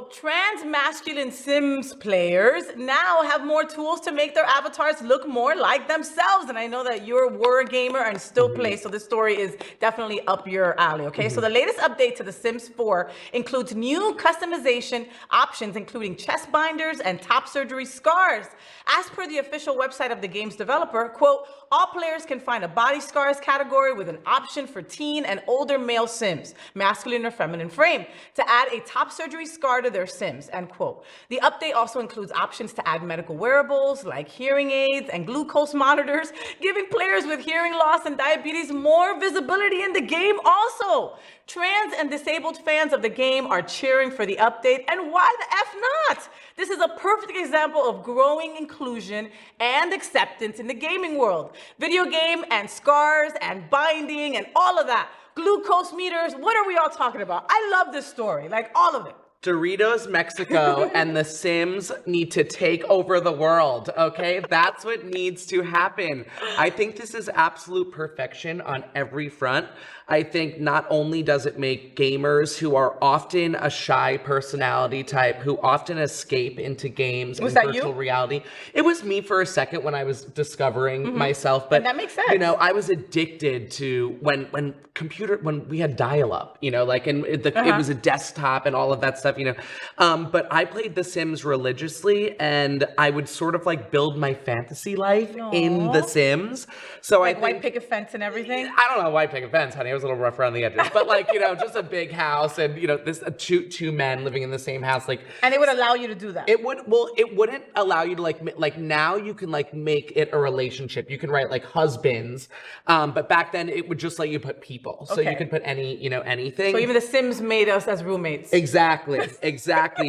So Transmasculine Sims players now have more tools to make their avatars look more like themselves. And I know that you're a gamer and still play, so this story is definitely up your alley, okay? So the latest update to The Sims 4 includes new customization options, including chest binders and top surgery scars. As per the official website of the game's developer, quote, all players can find a body scars category with an option for teen and older male Sims, masculine or feminine frame, to add a top surgery scar to their Sims, end quote. The update also includes options to add medical wearables like hearing aids and glucose monitors, giving players with hearing loss and diabetes more visibility in the game also. Trans and disabled fans of the game are cheering for the update, and why the F not? This is a perfect example of growing inclusion and acceptance in the gaming world. Video game and scars and binding and all of that. Glucose meters, what are we all talking about? I love this story, like all of it. Doritos Mexico and The Sims need to take over the world, okay? That's what needs to happen. I think this is absolute perfection on every front. I think not only does it make gamers who are often a shy personality type, who often escape into games and virtual reality. It was me for a second when I was discovering myself, but and that makes sense. You know, I was addicted to when we had dial-up, you know, like, and it was a desktop and all of that stuff, you know. But I played The Sims religiously, and I would sort of like build my fantasy life in The Sims. So like I think, white picket fence and everything? I don't know, white picket fence, honey. It was a little rough around the edges, but like, you know, just a big house, and you know, this two men living in the same house, like. And it would allow you to do that. It wouldn't allow you to like now you can like make it a relationship. You can write like husbands, but back then it would just let you put people, so you could put anything. So even The Sims made us as roommates. Exactly.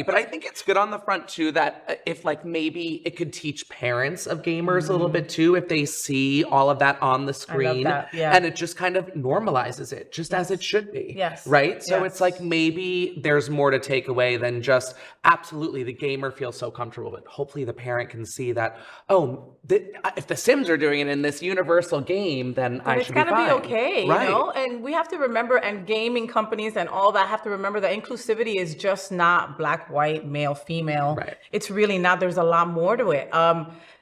But I think it's good on the front too that if like maybe it could teach parents of gamers a little bit too, if they see all of that on the screen, and it just kind of normalizes it, just as it should be. Yes. Right? So it's like maybe there's more to take away than just absolutely the gamer feels so comfortable, but hopefully the parent can see that, if the Sims are doing it in this universal game, then I should be fine. It's gotta be okay, right. You know? And we have to remember, and gaming companies and all that have to remember that inclusivity is just not black, white, male, female. Right. It's really not. There's a lot more to it.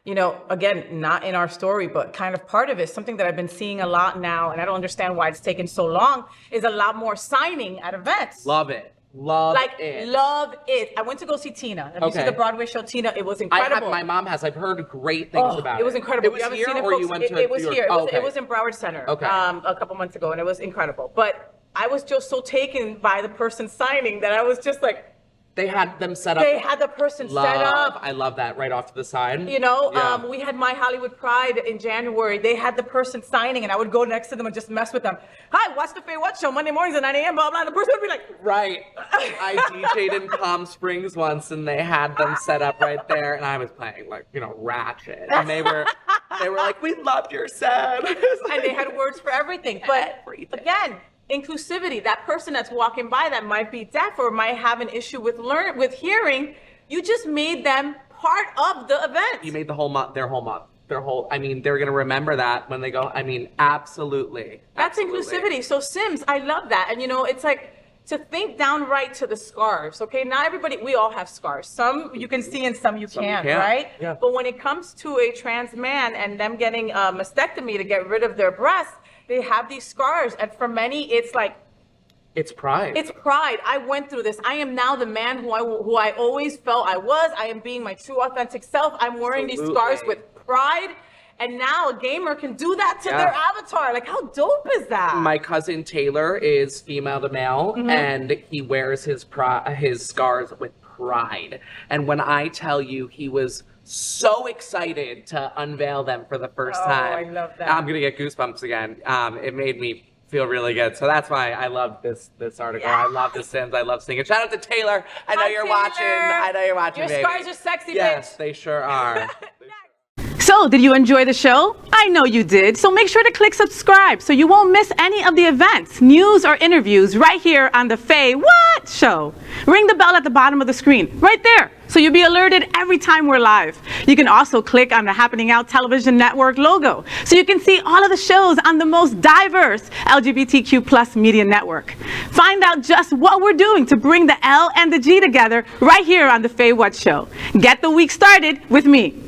You know, again, not in our story, but kind of part of it, something that I've been seeing a lot now, and I don't understand why it's taken so long, is a lot more signing at events. Love it. Love it. I went to go see Tina. Have you seen the Broadway show Tina? It was incredible. My mom has. I've heard great things about it. It was incredible. It was here, or you went to It was New here. York? It was in Broward Center Okay. A couple months ago, and it was incredible. But I was just so taken by the person signing that I was just like, they had them set up. They had the person set up. I love that, right off to the side. You know, we had My Hollywood Pride in January. They had the person signing, and I would go next to them and just mess with them. Hi, watch the Faye What Show Monday mornings at 9 a.m. Blah blah. The person would be like, right. I DJ'd in Palm Springs once, and they had them set up right there, and I was playing like, you know, Ratchet, and they were like, we loved your set, and they had words for everything. But again, inclusivity, that person that's walking by that might be deaf or might have an issue with hearing, you just made them part of the event. You made their whole month. I mean, they're going to remember that when they go. I mean, absolutely. That's inclusivity. So Sims, I love that. And you know, it's like to think downright to the scars, okay? Not everybody, we all have scars. Some you can see and some you can't, right? Yeah. But when it comes to a trans man and them getting a mastectomy to get rid of their breasts, they have these scars, and for many, it's like, it's pride. It's pride. I went through this. I am now the man who I always felt I was. I am being my true, authentic self. I'm wearing these scars with pride, and now a gamer can do that to their avatar. Like, how dope is that? My cousin Taylor is female to male, and he wears his scars with pride. And when I tell you, he was so excited to unveil them for the first time. I love that. I'm gonna get goosebumps again. It made me feel really good. So that's why I love this article. I love The Sims. I love seeing it. Shout out to Taylor. I know you're watching. I know you're watching. Your baby. scars are sexy, bitch. Yes, they sure are. So, did you enjoy the show? I know you did, so make sure to click subscribe so you won't miss any of the events, news, or interviews right here on the Faye What Show. Ring the bell at the bottom of the screen, right there, so you'll be alerted every time we're live. You can also click on the Happening Out Television Network logo, so you can see all of the shows on the most diverse LGBTQ+ media network. Find out just what we're doing to bring the L and the G together right here on the Faye What Show. Get the week started with me.